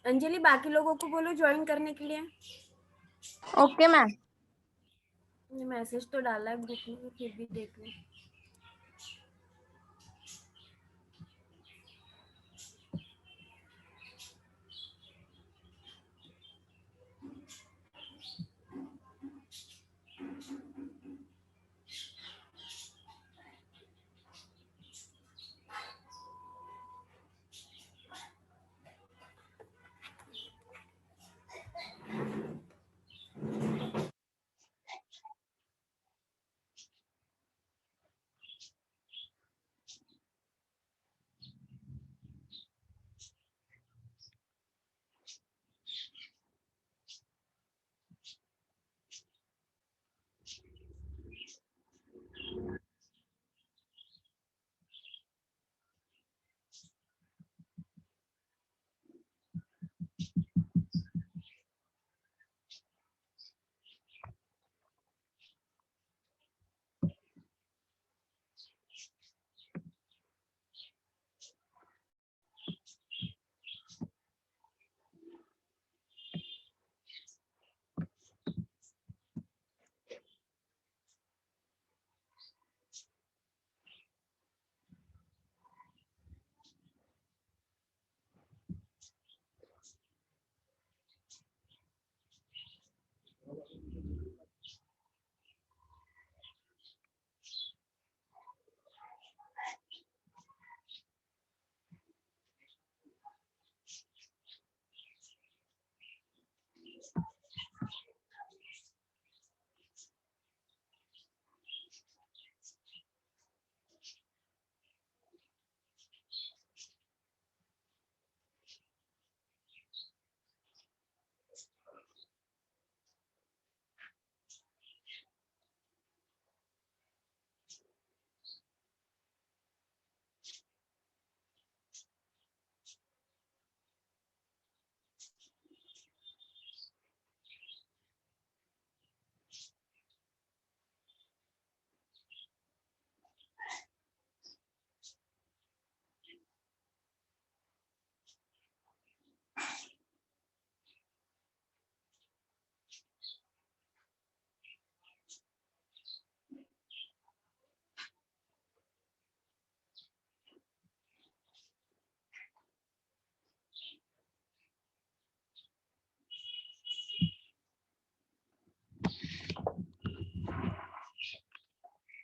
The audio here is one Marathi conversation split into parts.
अंजलि बाकी लोगों को बोलो ज्वाइन करने के लिए। Okay ma'am. मैसेज तो डाला है ग्रुप में, फिर भी देख लो।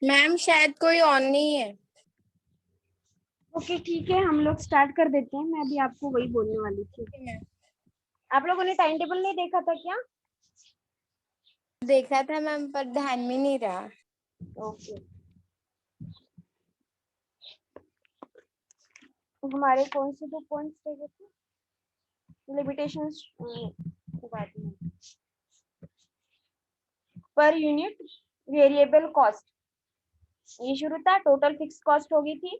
मैम शायद कोई ऑन नहीं है। ओके ठीक है, हम लोग स्टार्ट कर देते हैं। मैं अभी आपको वही बोलने वाली थी। मैम आप लोगों ने टाइम टेबल नहीं देखा था क्या? देखा था मैम, पर ध्यान में नहीं रहा। ओके। हमारे कौन से दो पॉइंट्स रह गए थे? लिमिटेशंस बाद में। पर यूनिट वेरिएबल कॉस्ट, ये शुरू था। टोटल फिक्स कॉस्ट होगी थी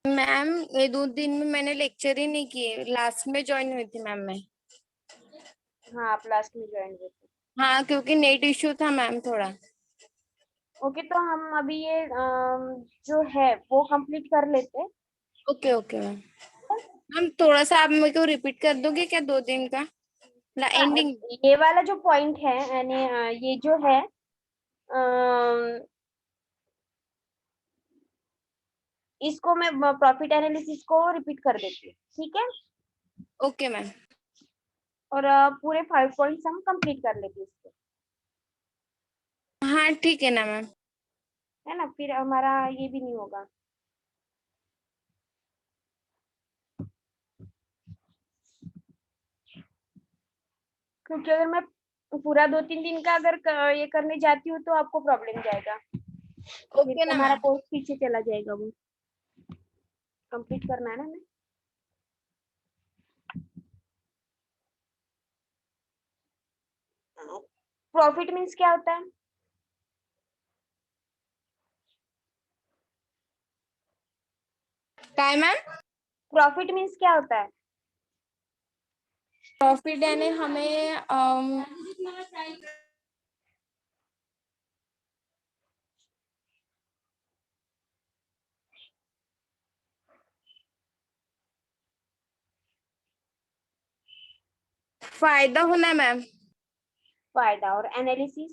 मैम ये 2 दिन में मैंने लेक्चर ही नहीं किए, लास्ट में ज्वाइन हुई थी मैम मैं। हाँ, आप लास्ट में ज्वाइन हुए थे। हाँ क्योंकि नेट इश्यू था मैम थोड़ा। ओके, तो हम अभी ये जो है वो कंप्लीट कर लेते हैं। Okay okay ma'am. मैम थोड़ा सा आप मेरे को रिपीट कर दोगे क्या 2 दिन का हाँ, एंडिंग? ये वाला जो पॉइंट है यानी ये जो है इसको मैं प्रॉफिट एनालिसिस को रिपीट कर देती हूँ, ठीक है। Okay ma'am. और पूरे 5 पॉइंट्स हम कंप्लीट कर लेते हैं इसको, हाँ ठीक है ना मैम। है ना। फिर हमारा ये भी नहीं होगा। क्योंकि अगर मैं पूरा 2-3 दिन का अगर ये करने जाती हूँ तो आपको प्रॉब्लम जाएगा, फिर ओके तो ना हमारा मैम। कोर्स पीछे चला जाएगा। वो कंप्लीट करना है ना हमें। प्रॉफिट मीन्स क्या होता है? काय मैम? प्रॉफिट मीन्स क्या होता है? प्रॉफिट यानी हमें फायदा होना मैम। फायदा। और एनालिसिस?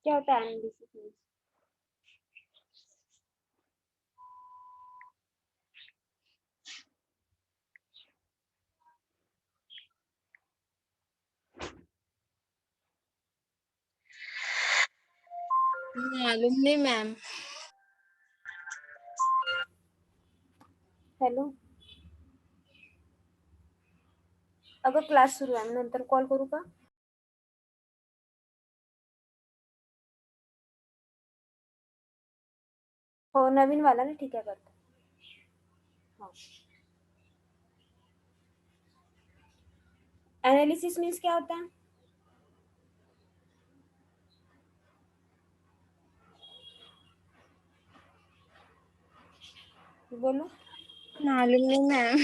क्या होता है एनालिसिस? मालूम नहीं मैम। हॅलो, अगं क्लास सुरू आहे, नंतर कॉल करू का? हो, नवीन वाला ना, ठीक आहे करतो. हो. एनालिसिस मीन्स क्या होता है? बोलो. मालूम नहीं मैम।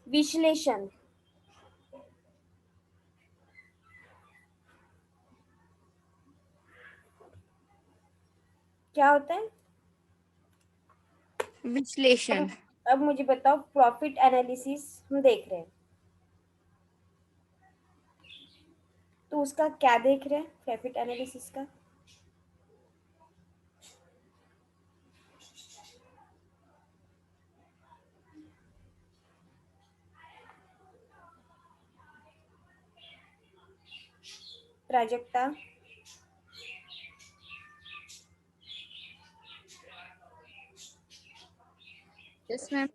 विश्लेषण. क्या होता है? विश्लेषण। अब मुझे बताओ, प्रॉफिट एनालिसिस हम देख रहे हैं, तो उसका क्या देख रहे हैं प्रॉफिट एनालिसिस का? प्राजक्ता? Yes ma'am.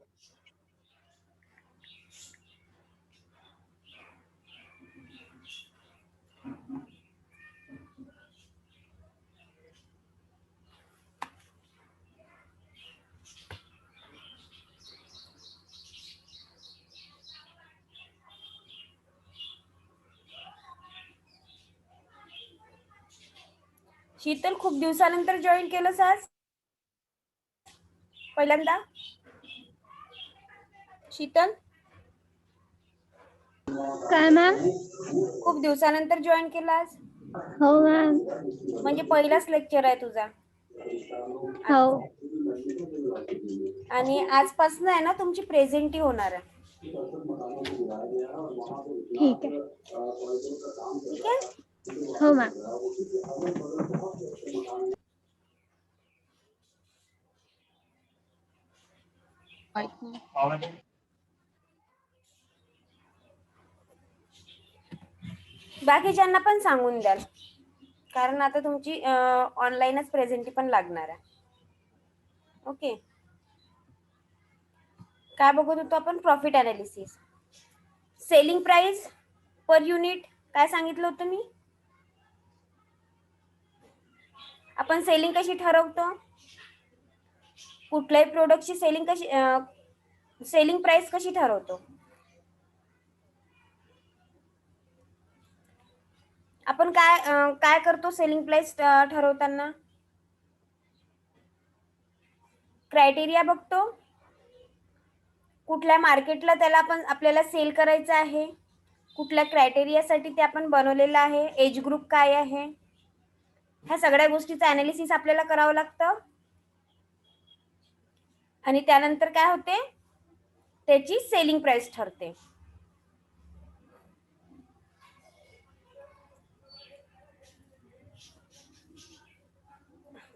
शीतल, खूप दिवसानंतर जॉईन केलंस आज पहिल्यांदा? शीतल, काय मॅम? खूप दिवसानंतर जॉईन केलं आज, हो मॅम. म्हणजे पहिलाच लेक्चर आहे तुझा हो. आजचा. आणि आजपासून आहे ना तुमची प्रेझेंटी होणार आहे. ठीक आहे. ठीक आहे. हो मॅम. बाकीच्यांना पण सांगून द्याल, कारण आता तुमची ऑनलाईनच प्रेझेंटी पण लागणार आहे. ओके. काय बघत होतो आपण? Profit analysis. Selling price per unit काय सांगितलं होतं मी? आपण सेलिंग कशी ठरवतो? कुठल्याही प्रोडक्टची सेलिंग प्राइस कशी ठरवतो? आपण काय करतो सेलिंग प्राइस ठरवताना? क्रायटेरिया बघतो, कुठल्या मार्केटला त्याला आपल्याला सेल करायचं आहे, कुठल्या क्रायटेरियासाठी ते आपण बनवलेलं आहे, एज ग्रुप काय आहे, ह्या सगळ्या गोष्टीचं अनालिसिस आपल्याला करावं लागतं. आणि त्यानंतर काय होते? त्याची सेलिंग प्राइस ठरते.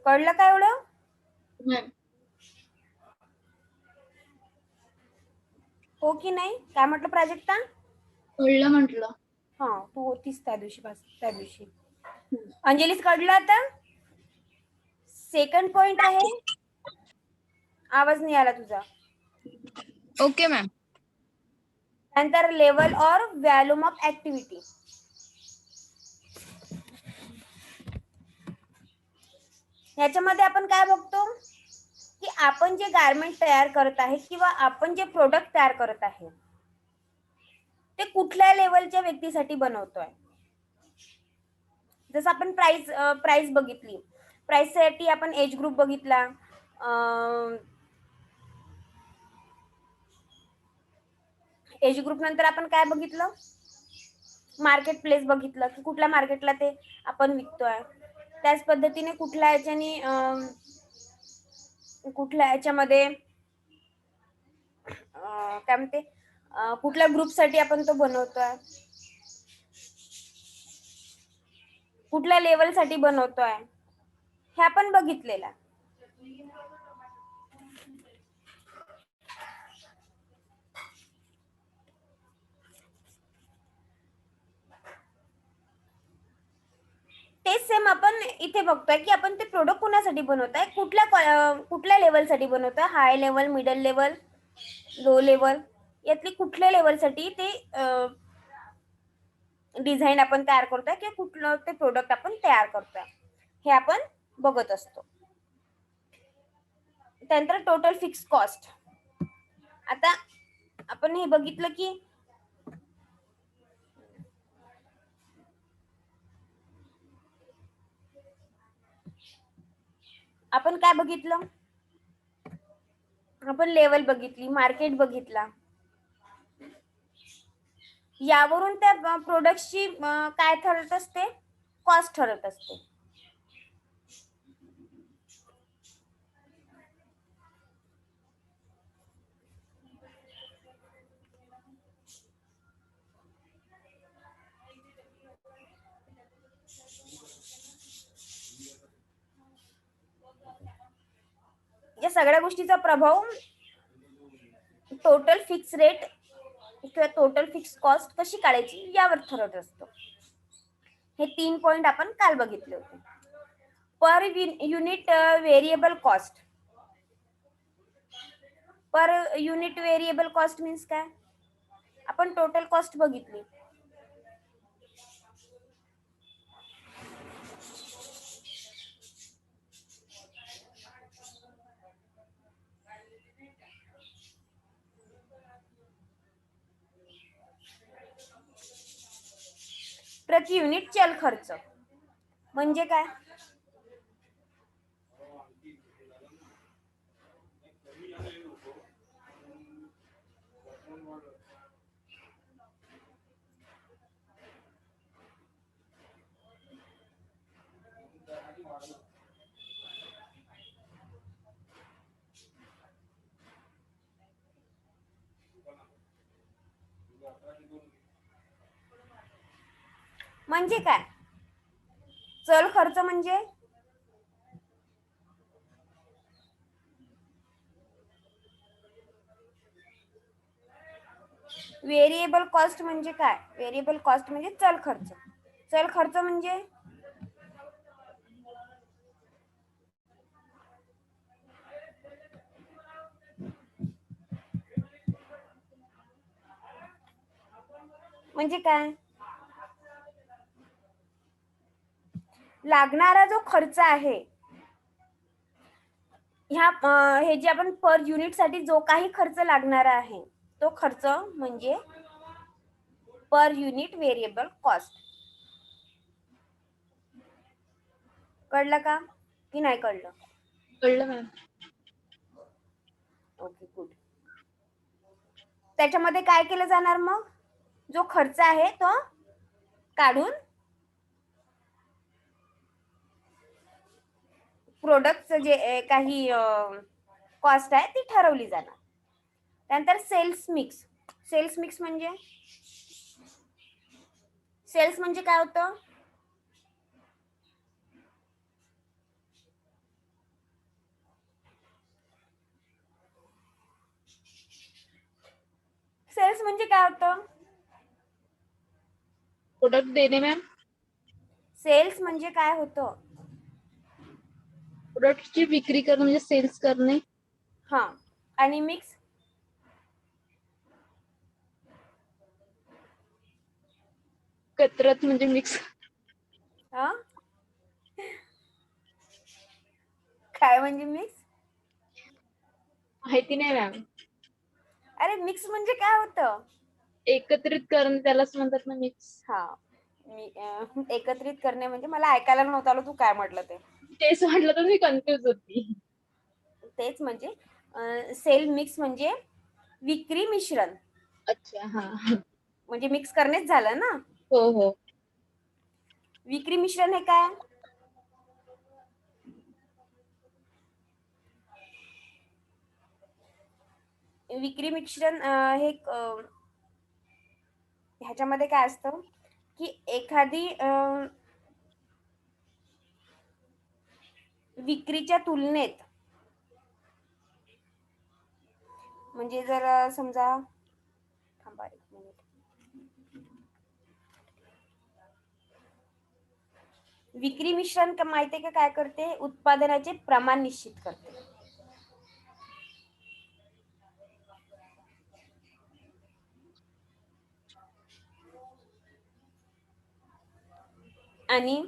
कळलं का एवढं? हो की नाही? काय म्हटलं प्राजक्ता? कळलं म्हटलं. हा, तू होतीस त्या दिवशी. अंजलीच कळलं आता? सेकंड पॉइंट आहे, आवाज नाही आला तुझा. Okay ma'am. नंतर लेवल और वॉल्यूम ऑफ ऍक्टिव्हिटी. याच्यामध्ये आपण काय बघतो की आपण जे गारमेंट तयार करत आहे किंवा आपण जे प्रोडक्ट तयार करत आहे ते कुठल्या लेवलच्या व्यक्तीसाठी बनवतोय. जसं आपण प्राइस बघितली, प्राइस साठी आपण एज ग्रुप बघितला, एज ग्रुप नंतर आपण काय बघितलं? मार्केट प्लेस बघितलं की कुठल्या मार्केटला ते आपण विकतोय. त्याच पद्धतीने कुठल्या याच्यामध्ये काय म्हणते कुठल्या ग्रुपसाठी आपण तो बनवतोय, कुठल्या लेवलसाठी बनवतोय, हे आपण बघितलेलं आहे. तेच सेम आपण इथे बघतोय की आपण ते प्रोडक्ट कुणासाठी बनवतोय, कुठल्या लेवलसाठी बनवतोय, high level, middle level, low level, यातली कुठल्या लेवलसाठी ते डिझाईन आपण तयार करतोय किंवा कुठलं ते प्रोडक्ट आपण तयार करतोय हे आपण बघत असतो. त्यानंतर टोटल फिक्स कॉस्ट. आता आपण हे बघितलं की आपण काय बघितलं, आपण लेवल बघितली, मार्केट बघितला. यावरून त्या प्रोडक्टची काय ठरत असते, कॉस्ट ठरत असते. या सगळ्या गोष्टीचा प्रभाव टोटल फिक्स रेट किंवा टोटल फिक्स कॉस्ट कशी काढायची यावर ठरत असतो. हे 3 पॉइंट आपण काल बघितले होते. Per unit variable cost. Per unit variable cost means काय, आपण टोटल कॉस्ट बघितली. प्रति युनिट चल खर्च म्हणजे काय, म्हणजे काय, चल खर्च म्हणजे व्हेरिएबल कॉस्ट म्हणजे काय, व्हेरिएबल कॉस्ट म्हणजे चल खर्च. चल खर्च म्हणजे काय, लागणारा जो खर्च आहे, हे जे आपण पर युनिट साठी जो काही खर्च लागणारा आहे तो खर्च म्हणजे पर युनिट व्हेरिएबल कॉस्ट. कळलं का की नाही कळलं? कळलं मॅम. Okay good. त्याच्यामध्ये काय केलं जाणार, मग जो खर्च आहे तो काढून प्रोडक्टचं जे काही कॉस्ट आहे ती ठरवली जाणार. त्यानंतर सेल्स मिक्स. सेल्स मिक्स म्हणजे काय होतं, सेल्स म्हणजे काय होतं, प्रोडक्ट देणे मॅम. सेल्स म्हणजे काय होतं, प्रोडक्टची विक्री करणे म्हणजे सेल्स करणे. हा. आणि मिक्स कत्रत म्हणजे मिक्स. हा काय म्हणजे मिक्स, माहिती नाही मॅम. अरे मिक्स म्हणजे काय होतं, एकत्रित करणे त्यालाच म्हणतात ना मिक्स. हा. एकत्रित करणे म्हणजे मला ऐकायला नव्हतं आलं तू काय म्हटलं ते. तेच म्हटलं तर मी कन्फ्युज होती. तेच म्हणजे सेल मिक्स म्हणजे विक्री मिश्रण. अच्छा. हा. म्हणजे मिक्स करणेच झालं ना. हो हो. विक्री मिश्रण हे काय? विक्री मिश्रण हे ह्याच्यामध्ये काय असतं की एखादी विक्रीच्या तुलनेत म्हणजे जर समजा थांबा एक मिनिट. विक्री मिश्रण माहितीये का काय करते? उत्पादनाचे प्रमाण निश्चित करते. आणि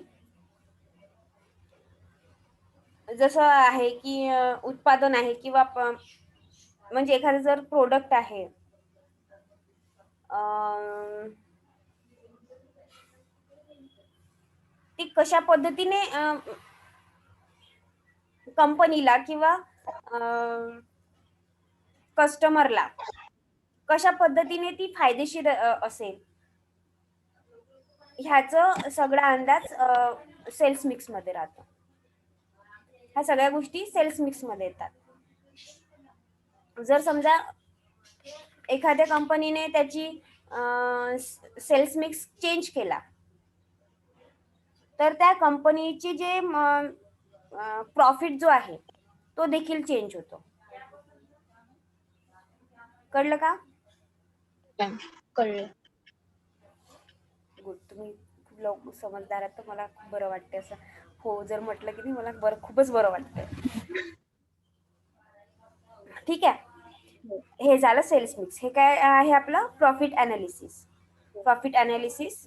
जसं आहे की उत्पादन आहे किंवा म्हणजे एखादं जर प्रोडक्ट आहे ती कशा पद्धतीने कंपनीला किंवा कस्टमरला कशा पद्धतीने ती फायदेशीर असेल ह्याचं सगळा अंदाज सेल्स मिक्स मध्ये राहतो. ह्या सगळ्या गोष्टी सेल्स मिक्स मध्ये येतात. जर समजा एखाद्या कंपनीने त्याची सेल्स मिक्स चेंज केला तर त्या कंपनीची जे प्रॉफिट जो आहे तो देखील चेंज होतो. कळलं का? कळलं. गुड. तुम्ही खूप लवकर समजदार आहात तर मला खूप बरं वाटतं असं. हो जर म्हटलं की नाही मला खूपच बरं वाटतं. ठीक आहे. हे झालं सेल्स मिक्स. हे काय आहे आपलं प्रॉफिट अनालिसिस. प्रॉफिट अनालिसिस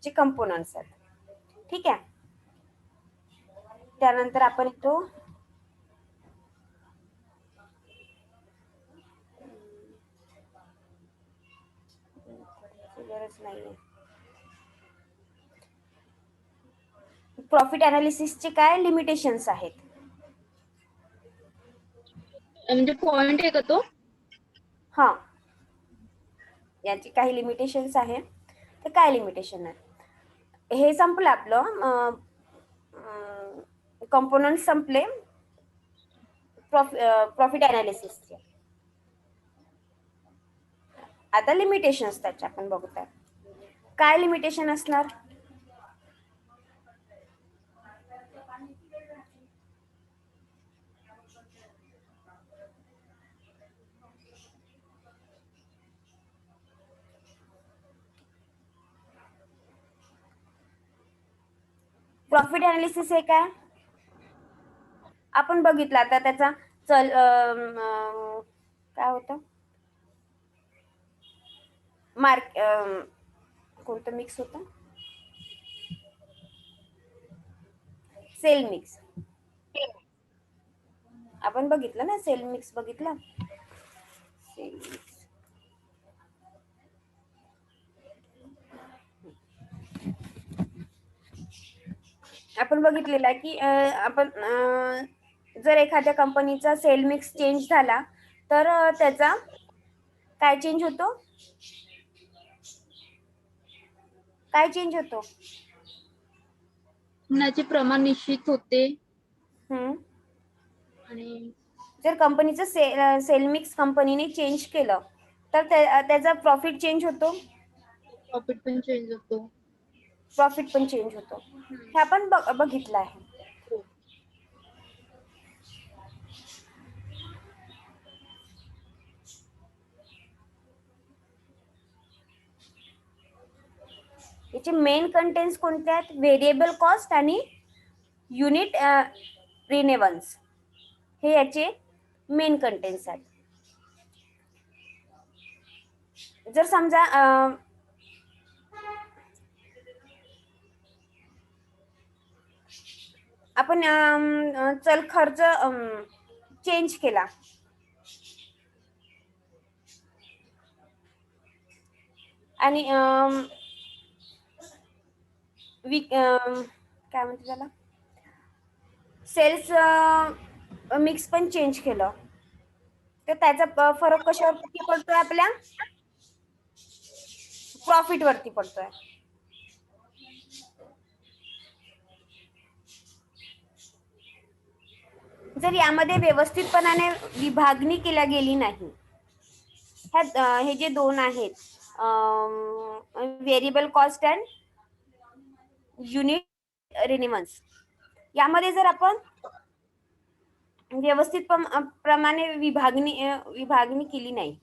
चे कंपोनंट्स आहेत. ठीक आहे. त्यानंतर आपण येतो गरज नाहीये. प्रॉफिट अनालिसिसचे काय लिमिटेशन्स आहेत? म्हणजे पॉइंट आहे का तो? हा, याची काही लिमिटेशन्स आहे. तर काय लिमिटेशन आहे? हे संपलं आपलं कंपोनंट संपले प्रॉफिट अनालिसिसचे. आता लिमिटेशन्स त्याचे आपण बघूया. काय लिमिटेशन असणार? प्रॉफिट अनालिसिस हे काय? आपण बघितलं आता त्याचा चल काय होतं मार्क कोणतं मिक्स होतं? Sale mix. आपण बघितलं ना सेल मिक्स बघितलं. सेल मिक्स आपण बघितलेलं आहे की आपण जर एखाद्या कंपनीचा सेल मिक्स चेंज झाला तर त्याचा काय चेंज होतो? काय चेंज होतो? उत्पन्नाचे प्रमाण निश्चित होते. आणि जर कंपनीचं सेल मिक्स कंपनीने चेंज केलं तर त्याचा प्रॉफिट चेंज होतो. प्रॉफिट पण चेंज होतो. प्रॉफिट पण चेंज होतो. हे आपण बघितलं आहे. याचे मेन कंटेंट्स कोणते आहेत? व्हेरिएबल कॉस्ट आणि युनिट रिनेवन्स हे याचे मेन कंटेंट्स आहेत. जर समजा आपण चल खर्च चेंज केला आणि काय म्हणते त्याला सेल्स मिक्स पण चेंज केलं तर त्याचा फरक कशावर पडतोय? आपल्या प्रॉफिट वरती पडतोय. जर यामध्ये व्यवस्थितपणाने विभागणी केल्या गेली नाही, हे जे दोन आहेत, व्हेरिएबल कॉस्ट अँड युनिट रिनिवन्स, यामध्ये जर आपण व्यवस्थित प्रमाणे विभागणी केली नाही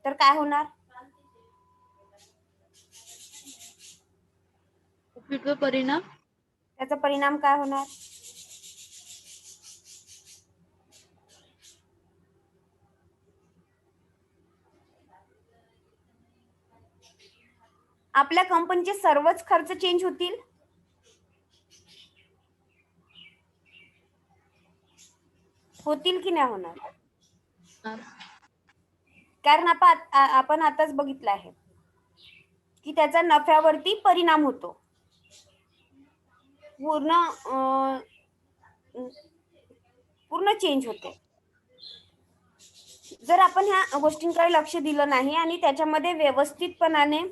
तर काय होणार? प्रॉफिटवर परिणाम. त्याचा परिणाम काय होणार? आपल्या कंपनीचे सर्वच खर्च चेंज होतील. होतील की नाही होणार? कारण आपण आताच बघितलं आहे की त्याचा नफ्यावरती परिणाम होतो. पूर्ण चेंज होते. जर आपण ह्या गोष्टींकडे लक्ष दिलं नाही आणि त्याच्यामध्ये व्यवस्थितपणाने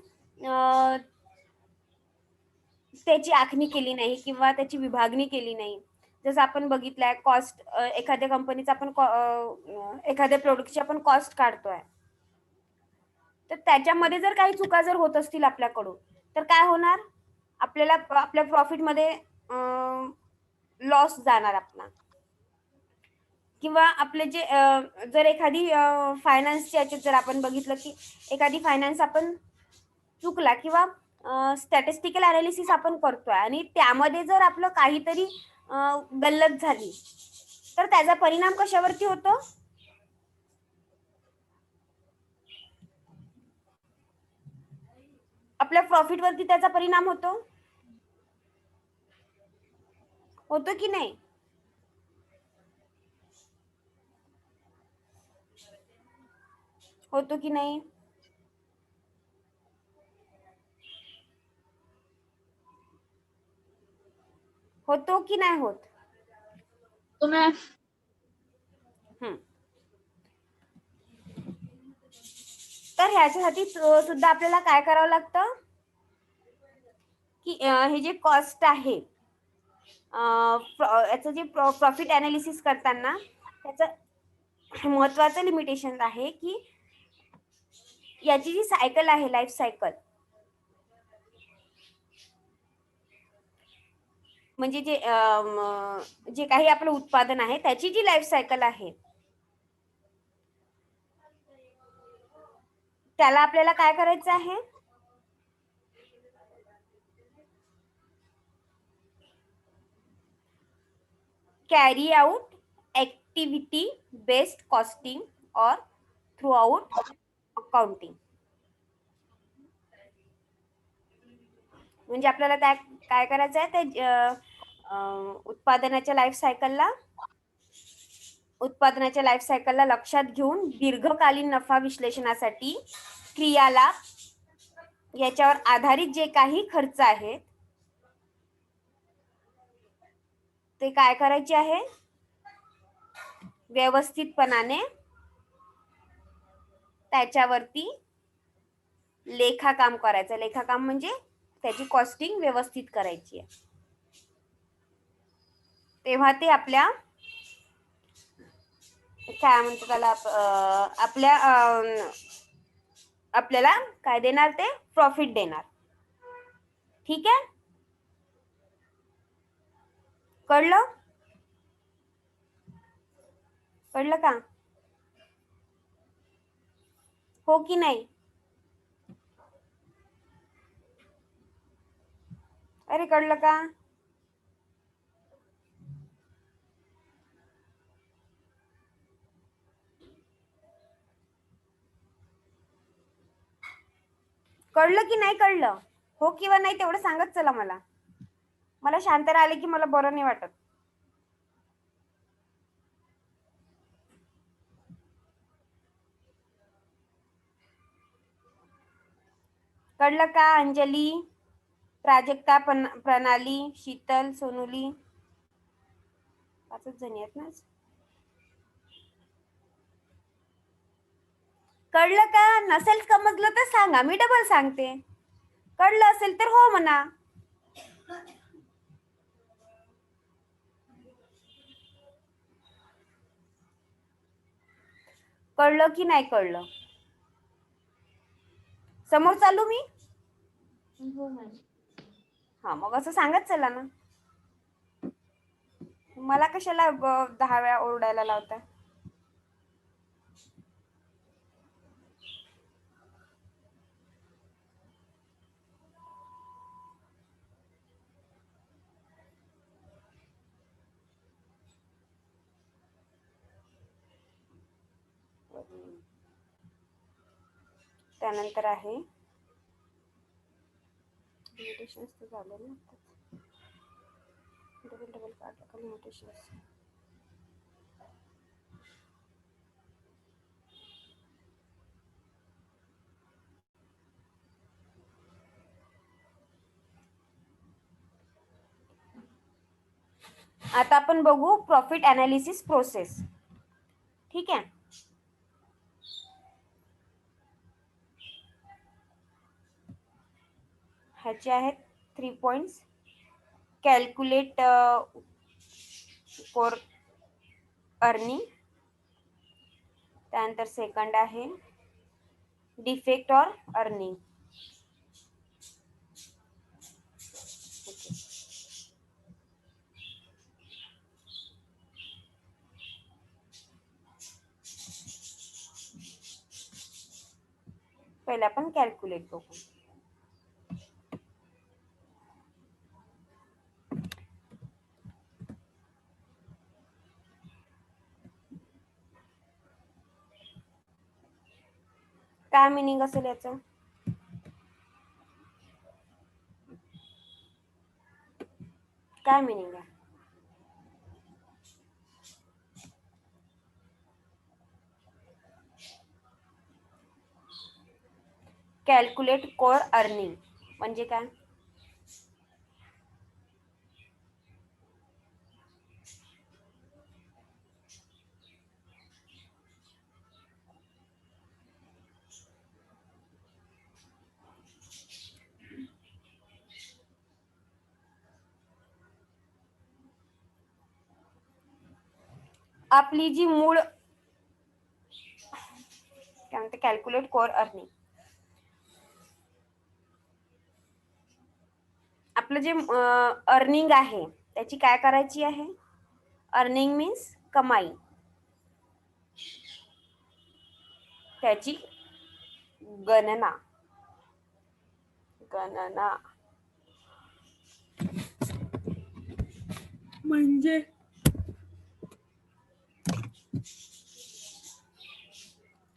त्याची आखणी केली नाही किंवा त्याची विभागणी केली नाही, जसं आपण बघितलंय कॉस्ट, एखाद्या कंपनीचा आपण एखाद्या प्रोडक्टची आपण कॉस्ट काढतोय, तर त्याच्यामध्ये जर काही चुका जर होत असतील आपल्याकडून, तर काय होणार? आपल्याला आपल्या प्रॉफिटमध्ये लॉस जाणार आपला. किंवा आपले जे जर एखादी फायनान्सच्या याच्यात जर आपण बघितलं की एखादी फायनान्स आपण चुकला किंवा स्टॅटिस्टिकल अनालिसिस आपण करतोय आणि त्यामध्ये जर आपलं काहीतरी गल्लत झाली, तर त्याचा परिणाम कशावरती होतो? आपल्या प्रॉफिटवरती त्याचा परिणाम होतो की नाही? होतो की नाही? होतो की नाही होत? तुम्ही तर ह्याच्यासाठी सुद्धा आपल्याला काय करावं लागतं की हे जे कॉस्ट आहे, याचं जे प्रॉफिट अनालिसिस करताना त्याचं महत्वाचं लिमिटेशन आहे की याची जी सायकल आहे, लाईफ सायकल, म्हणजे जे काही आपलं उत्पादन आहे त्याची जी लाईफ सायकल आहे, त्याला आपल्याला काय करायचं आहे? Carry out activity based costing और थ्रू आउट अकाउंटिंग. म्हणजे आपल्याला काय करायचं आहे? ते उत्पादनाच्या लाईफ सायकलला लक्षात घेऊन दीर्घकालीन नफा विश्लेषणासाठी क्रियाला याच्यावर आधारित जे काही खर्च आहेत ते काय करायचे आहे? व्यवस्थितपणाने त्याच्यावरती लेखाकाम करायचं. लेखाकाम म्हणजे त्याची कॉस्टिंग व्यवस्थित करायची आहे. तेव्हा ते आपल्या काय म्हणतो त्याला, आपल्याला काय देणार? ते प्रॉफिट देणार. ठीक आहे? कळलं का? हो की नाही? अरे कळलं का? कळलं की नाही कळलं? हो किंवा नाही तेवढं सांगत चला. मला शांत राहिले की मला बरं नाही वाटत. कळलं का? अंजली, प्राजक्ता, प्रणाली, शीतल, सोनुली, 5 जणी आहेत ना. कळलं का? नसेल समजलं तर सांगा, मी डबल सांगते. कळलं असेल तर हो म्हणा. कळलं की नाही कळलं? समोर चालू मी? हो मॅम. हा, मग असं सांगत चला ना. मला कशाला 10 वेळा ओरडायला लावताय? त्यानंतर आहे लिमिटेशन्स तर झालं ना. डबल डबल काढलं लिमिटेशन्स. आता आपण बघू प्रॉफिट अनालिसिस प्रोसेस. ठीक आहे. ह्याचे आहेत 3 पॉइंट्स. Calculate core earning. त्यानंतर सेकंड आहे डिफेक्ट ऑर अर्निंग. पहिले आपण कॅल्क्युलेट बघू. काय मिनिंग असेल याचं? काय मिनिंग आहे? कॅल्क्युलेट कोर अर्निंग म्हणजे काय? आपली जी मूळ काय म्हणते कॅल्क्युलेट कोर अर्निंग. आपलं जे अर्निंग आहे त्याची काय करायची आहे? अर्निंग मीन्स कमाई. त्याची गणना म्हणजे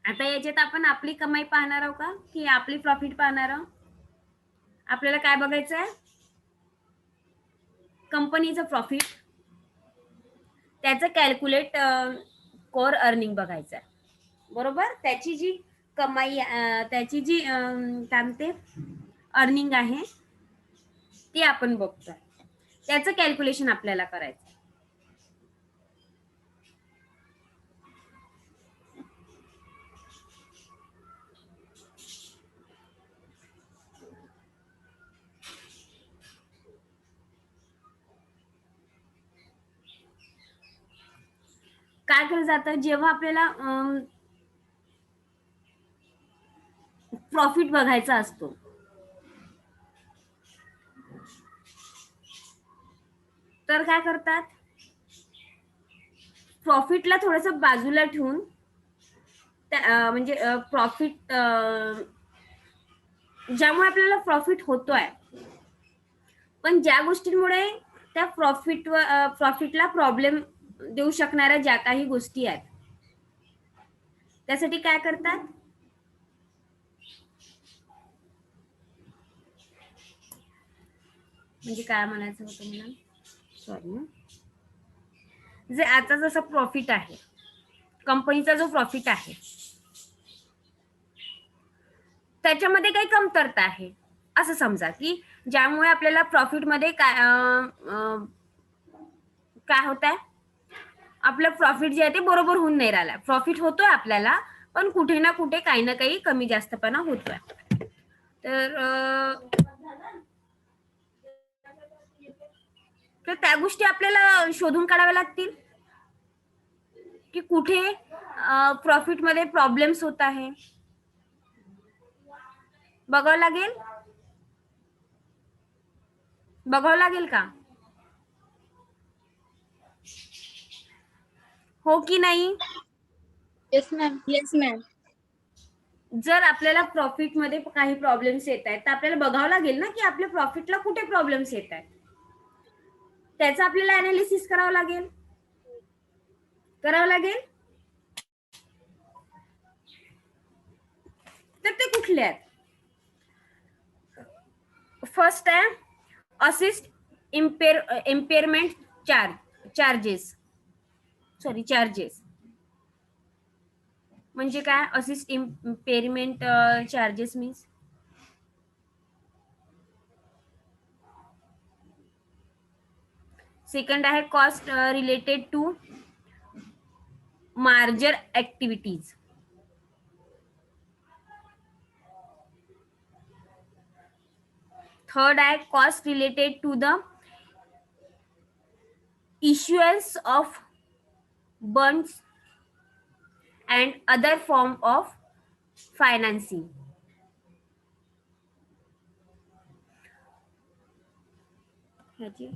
आता याच्यात आपण आपली कमाई पाहणार आहोत का की आपली प्रॉफिट पाहणार आहोत? आपल्याला काय बघायचं आहे? कंपनीचं प्रॉफिट, त्याचं कॅल्क्युलेट कोर अर्निंग बघायचं आहे. बरोबर. त्याची जी कमाई त्याची जी काय म्हणते अर्निंग आहे ती आपण बघतोय. त्याचं कॅल्क्युलेशन आपल्याला करायचं. काय केलं जातं जेव्हा आपल्याला प्रॉफिट बघायचा असतो, तर काय करतात? प्रॉफिटला थोडंसं बाजूला ठेवून म्हणजे प्रॉफिट ज्यामुळे आपल्याला प्रॉफिट होतोय, पण ज्या गोष्टींमुळे त्या प्रॉफिटला प्रॉब्लेम देऊ शकणाऱ्या ज्या काही गोष्टी आहेत त्यासाठी काय करतात? म्हणजे काय म्हणायचं होतं मला, सॉरी. जे आता जसं प्रॉफिट आहे, कंपनीचा जो प्रॉफिट आहे त्याच्यामध्ये काही कमतरता आहे असं समजा, की ज्यामुळे आपल्याला प्रॉफिटमध्ये काय होत आहे? आपलं प्रॉफिट जे आहे ते बरोबर होऊन नाही राहिलं. प्रॉफिट होतोय आपल्याला, पण कुठे ना कुठे काही ना काही कमी जास्तपणा होतोय. तर त्या गोष्टी आपल्याला शोधून काढाव्या लागतील. की कुठे प्रॉफिट मध्ये प्रॉब्लेम्स होत आहे, बघावं लागेल. बघावं लागेल का, हो की नाही? Yes ma'am. Yes ma'am. जर आपल्याला प्रॉफिट मध्ये काही प्रॉब्लेम्स येत आहेत तर आपल्याला बघावं लागेल ना की आपल्या प्रॉफिटला कुठे प्रॉब्लेम्स येत आहेत, त्याचं आपल्याला अनालिसिस करावं लागेल. तर ते कुठले आहेत? फर्स्ट आहे असिस्ट इम्पेअरमेंट चार्जेस. म्हणजे काय asset impairment charges means second आहे cost related to merger activities. Third आहे cost related to the issuance of bonds and other form of financing. ह्याची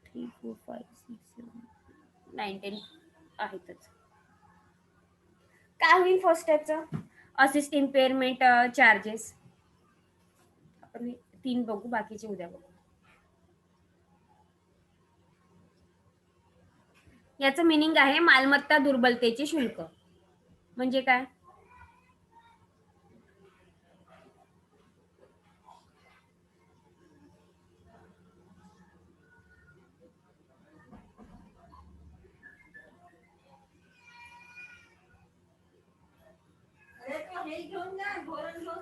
3, 4, 5, 6, 7, 9, 10 आहेतच. काय होईल फर्स्ट स्टेपचं? Asset impairment charges. आपण 3 बघू, बाकीचे उद्या बघू. याचं मिनिंग आहे मालमत्ता दुर्बलतेचे शुल्क. म्हणजे काय?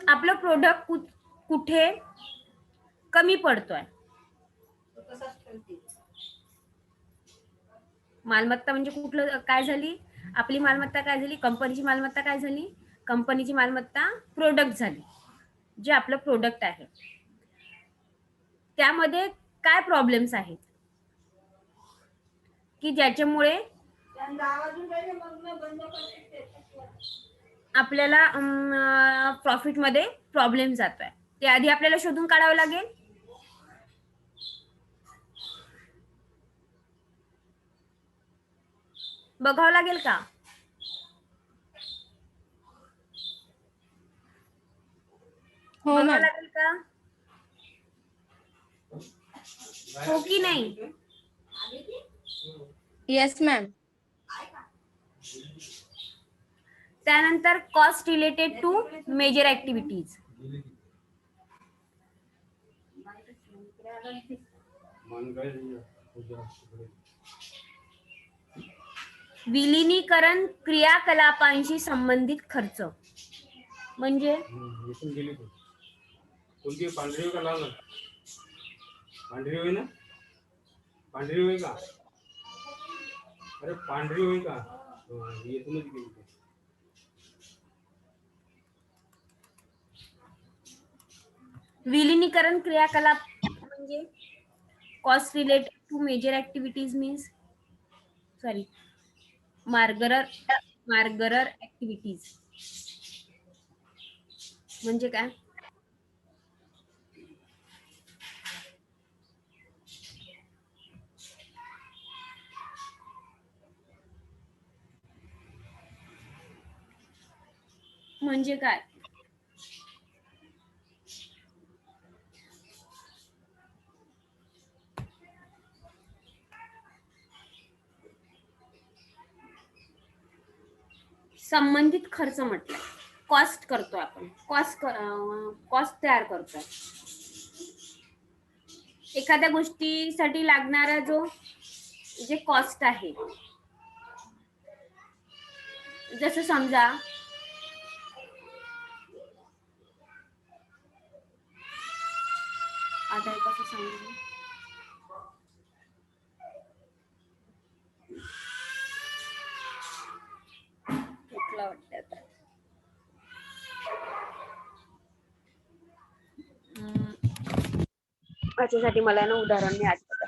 आपलं प्रोडक्ट कुठे कमी पडतोय, मालमत्ता म्हणजे कुठलं काय झाली, आपली मालमत्ता काय झाली, कंपनीची मालमत्ता काय झाली, कंपनीची मालमत्ता प्रोडक्ट झाली. जे आपलं प्रोडक्ट आहे त्यामध्ये काय प्रॉब्लेम्स आहेत की ज्याच्यामुळे आपल्याला प्रॉफिट मध्ये प्रॉब्लेम जातोय, ते आधी आपल्याला शोधून काढावं लागेल. बघावं लागेल का? हो बघावं मॅम. लागेल का, हो की नाही? Yes ma'am. त्यानंतर cost related to major activities. विलिनीकरण क्रियाकलापांशी संबंधित खर्च. म्हणजे कोणती पांढरी होय का लाल? पांढरी होय ना? पांढरी होय का? अरे पांढरी होय का? येतूनच गेली. विलिनीकरण क्रियाकलाप म्हणजे cost related to major activities means merger activities. म्हणजे काय? म्हणजे काय? संबंधित खर्च म्हटलं, कॉस्ट करतोय आपण, कॉस्ट तयार करतोय. एखाद्या गोष्टीसाठी लागणारा जे कॉस्ट आहे, जसं समजा आता कसं सांगू, कुठला वाटतं आता, त्याच्यासाठी मला ना उदाहरण नाही आठवत.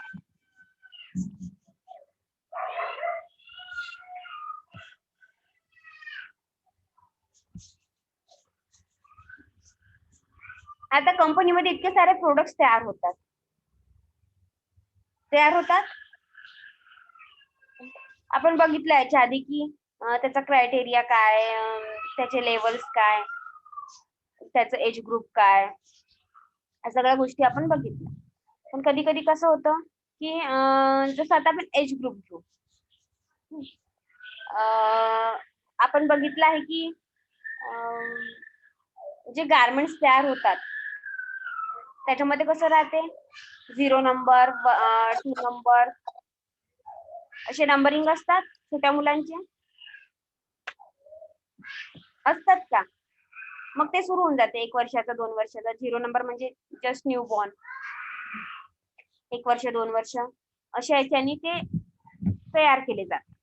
आता कंपनीमध्ये इतके सारे प्रोडक्ट्स तयार होतात. आपण बघितलं याच्या आधी की त्याचा क्रायटेरिया काय, त्याचे लेवल्स काय, त्याचं एज ग्रुप काय, या सगळ्या गोष्टी आपण बघितल्या. पण कधी कधी कसं होतं की जसं आता आपण एज ग्रुप घेऊ, आपण बघितलं आहे की जे गारमेंट्स तयार होतात त्याच्यामध्ये कसं राहते, 0 नंबर, 2 नंबर असे नंबरिंग असतात छोट्या मुलांचे, असतात का? मग ते सुरू होऊन जाते 1 वर्षाचा, 2 वर्षाचा. 0 नंबर म्हणजे जस्ट न्यू बॉर्न, 1 वर्ष, 2 वर्ष अशा याच्यानी ते तयार केले जातात.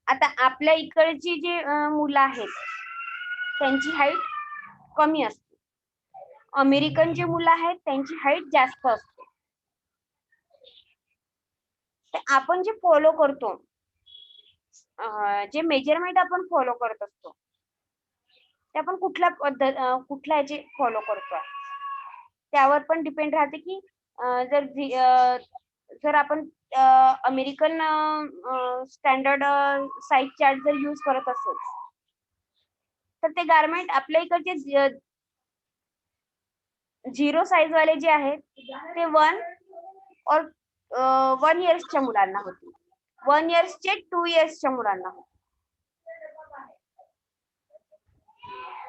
आता आपल्या इकडची जी मुलं आहेत त्यांची हाईट कमी असते. अमेरिकन जे मुलं आहेत त्यांची हाईट जास्त असते. तर आपण जे फॉलो करतो, जे मेजरमेंट आपण फॉलो करत असतो ते आपण कुठल्या याचे फॉलो करतो त्यावर पण डिपेंड राहते की जर आपण अमेरिकन स्टँडर्ड साईज चार्ट जर यूज करत असेल तर ते गारमेंट आपल्या इकडचे 0 साईज वाले जे आहेत ते 1 इयर्सच्या मुलांना होते, 1 इयर्सचे 2 इयर्सच्या मुलांना होते.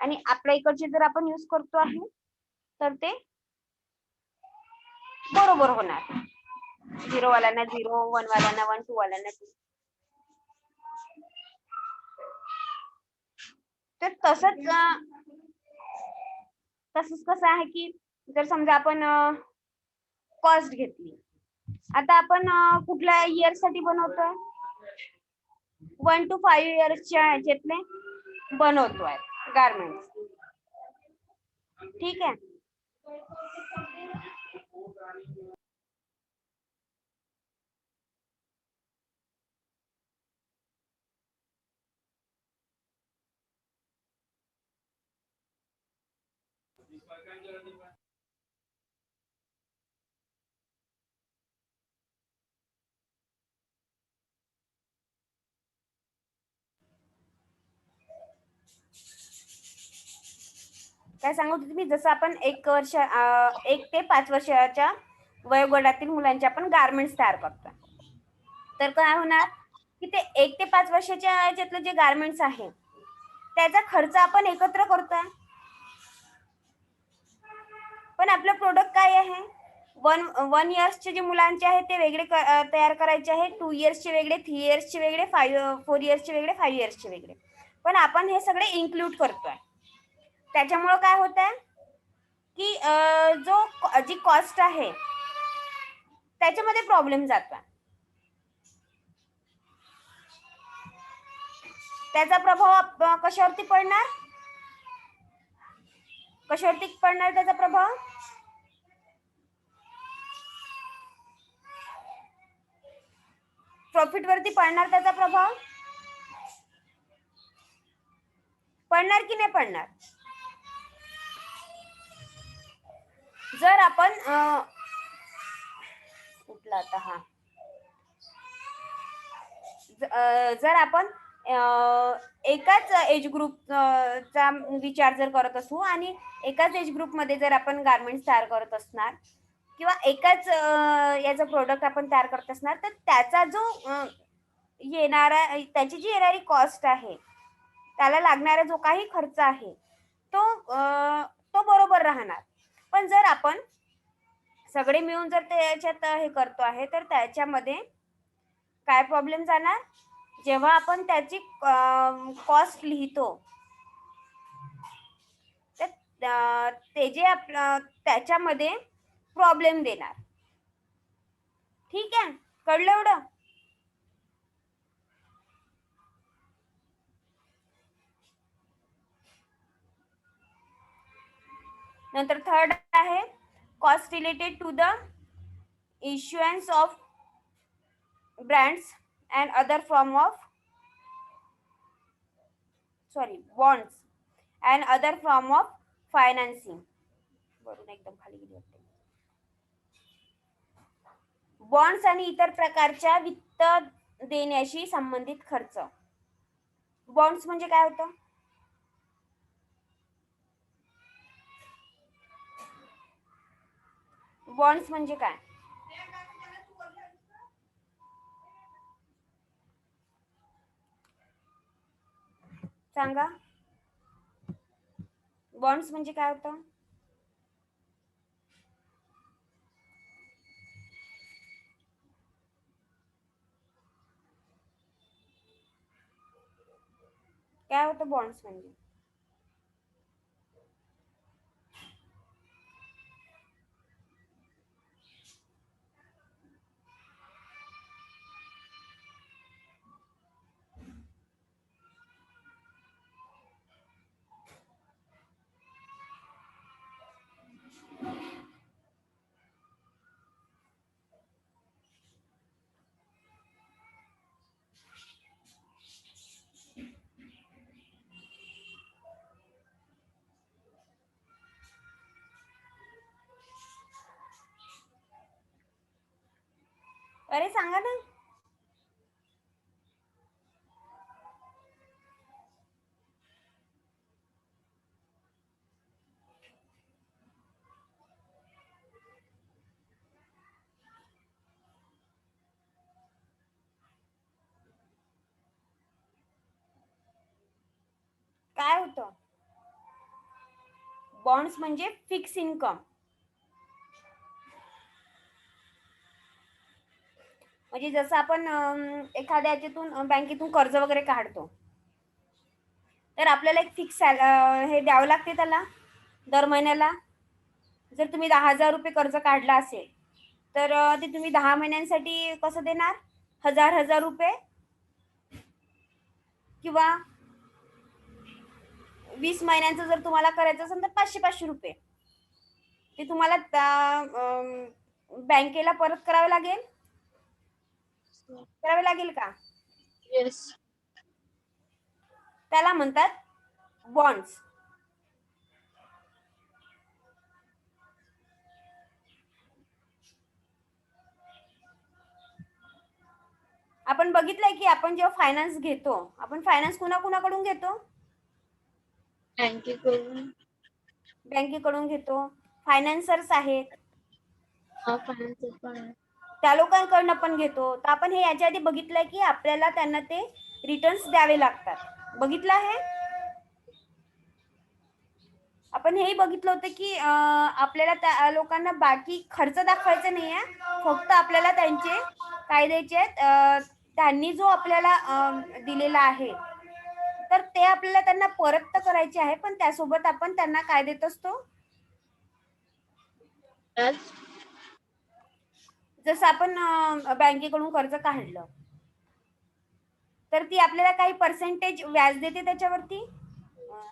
आणि आपल्या इकडचे जर आपण यूज करतो आहे तर ते बरोबर होणार. 0 वाल्यांना 0, 1 वाल्यांना 1, 2 वाल्यांना 2. तर तसंच कसं आहे की जर समजा आपण कॉस्ट घेतली, आता आपण कुठल्या इयर साठी बनवतोय, 1 to 5 इयर्सच्या ह्याच्यातले बनवतोय गारमेंट्स. ठीक आहे. काय सांगत होते मी, जसं आपण 1 ते 5 वर्षाच्या वयोगटातील मुलांचे आपण गारमेंट्स तयार करतो, तर काय होणार की ते 1 ते 5 वर्षाच्या याच्यातलं जे गारमेंट्स आहे त्याचा खर्च आपण एकत्र करतोय. पण आपलं प्रोडक्ट काय आहे, 1 इयर्सचे जे मुलांचे आहेत ते वेगळे तयार करायचे आहे, 2 इयर्सचे वेगळे, 3 इयर्सचे वेगळे, 4 इयर्सचे वेगळे, 5 इयर्सचे वेगळे. पण आपण हे सगळे इन्क्लूड करतोय. त्याच्यामुळे काय होत आहे की जी कॉस्ट आहे त्याच्यामध्ये प्रॉब्लेम जातोय. त्याचा प्रभाव कशावरती पडणार, त्याचा प्रभाव प्रॉफिट वरती पडणार. त्याचा प्रभाव पडणार की नाही पडणार. जर आपण उठला आता हा जर आपण एकाच एज ग्रुपचा विचार जर करत असू आणि एकाच एज ग्रुप मध्ये जर आपण गारमेंट्स तयार करत असणार किंवा एकाच याचं प्रोडक्ट आपण तयार करत असणार तर त्याचा जो त्याची जी येणारी कॉस्ट आहे, त्याला लागणारा जो काही खर्च आहे तो बरोबर राहणार. पण जर आपण सगळे मिळून जर त्याच्यात हे करतो आहे तर त्याच्यामध्ये काय प्रॉब्लेम जाणार, जेव्हा आपण त्याची कॉस्ट लिहितो तर ते जे त्याच्यामध्ये प्रॉब्लेम देणार. ठीक आहे, कळलं एवढं. नंतर थर्ड आहे cost related to the issuance of brands and other form of bonds and other form of financing. वरून एकदम खाली गेली वाटते. बॉन्ड्स आणि इतर प्रकारच्या वित्त देण्याशी संबंधित खर्च. बॉन्ड्स म्हणजे काय होतं? बॉन्ड्स म्हणजे काय? सांगा. बॉन्ड्स म्हणजे काय होतं? काय होतं बॉन्ड्स म्हणजे? अरे सांगा ना. काय होतं? बॉन्ड्स म्हणजे फिक्स इन्कम. म्हणजे जसं आपण एखाद्या याच्यातून बँकेतून कर्ज वगैरे काढतो, तर आपल्याला एक फिक्स हे द्यावं लागते त्याला दर महिन्याला. जर तुम्ही 10,000 रुपये कर्ज काढला असेल, तर ते तुम्ही 10 महिन्यांसाठी कसं देणार? 1,000 रुपये किंवा 20 महिन्यांचं जर तुम्हाला करायचं असेल तर 500 रुपये ते तुम्हाला बँकेला परत करावे लागेल. करावे लागेल का? Yes. त्याला म्हणतात बॉन्ड्स. आपण बघितलंय की आपण जेव्हा फायनान्स घेतो, आपण फायनान्स कुणाकुणाकडून घेतो? बँकेकडून. बँकेकडून घेतो. फायनान्सर्स आहेत, हा फायनान्स पण आहे. त्या लोकांकडनं पण घेतो. तर आपण हे याच्या आधी बघितलंय की आपल्याला त्यांना ते रिटर्न्स द्यावे लागतात. बघितलं आहे. आपण हेही बघितलं होतं की आपल्याला त्या लोकांना बाकी खर्च दाखवायचा नाहीये, फक्त आपल्याला त्यांचे कायद्याचे त्यांनी जो आपल्याला दिलेला आहे, तर ते आपल्याला त्यांना परत तर करायचे आहे, पण त्यासोबत आपण त्यांना काय देत असतो? व्याज. जसं आपण बँकेकडून कर्ज काढलं, तर ती आपल्याला काही पर्सेंटेज व्याज देते त्याच्यावरती.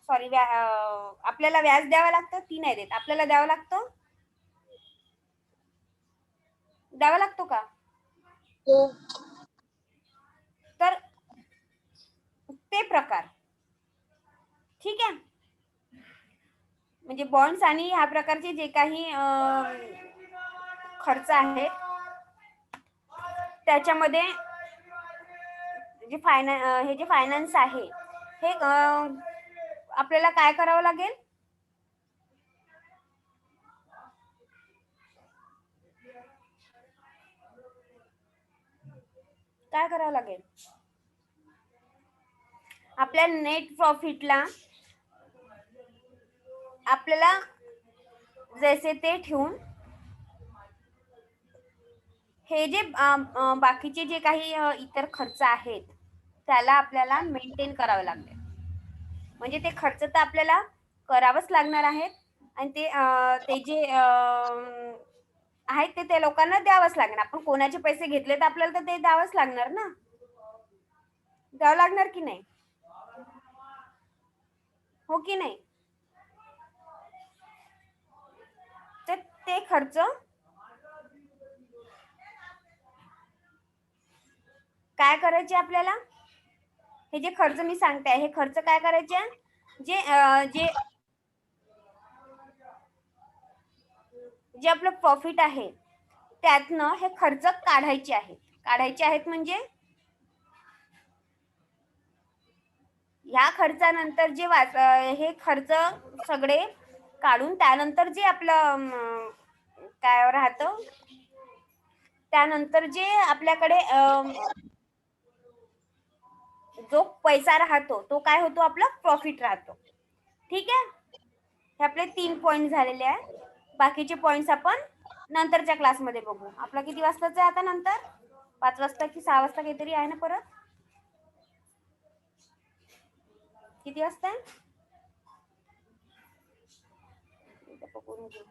सॉरी, आपल्याला व्याज द्यावं लागतं. ती नाही देत, आपल्याला द्यावं लागतं. द्यावा लागतो का? हो. तर ते प्रकार ठीक आहे. म्हणजे बॉन्ड्स आणि ह्या प्रकारचे जे काही खर्च आहेत, त्याच्यामध्ये जे हे जे फायनान्स आहे, हे आपल्याला काय करावं लागेल? काय करावं लागेल? आपल्या नेट प्रॉफिटला आपल्याला जैसे ते ठेवून हे जे बाकीचे जे काही इतर खर्च आहेत, त्याला आपल्याला मेंटेन करावे लागेल. म्हणजे ते खर्च तर आपल्याला करावंच लागणार आहेत, आणि ते जे आहेत ते लोकांना द्यावंच लागणार. आपण कोणाचे पैसे घेतले तर आपल्याला तर ते द्यावंच लागणार ना. द्यावं लागणार की नाही? हो की नाही? तर ते खर्च काय करायचे आपल्याला? हे जे खर्च मी सांगते, हे खर्च काय करायचे? जे जे आपलं प्रॉफिट आहे त्यातनं हे खर्च काढायचे आहेत म्हणजे ह्या खर्चानंतर हे खर्च सगळे काढून त्यानंतर जे आपलं काय राहतं, त्यानंतर जे आपल्याकडे जो पैसा राहतो तो काय होतो, आपला प्रॉफिट राहतो. ठीक आहे. हे आपले 3 पॉइंट झालेले आहे. बाकीचे पॉइंट्स आपण नंतरच्या क्लासमध्ये बघू. आपला किती वाजताचा आहे आता नंतर? 5 वाजता की 6 वाजता काहीतरी आहे ना परत? किती वाजता आहे? बघून घेऊ.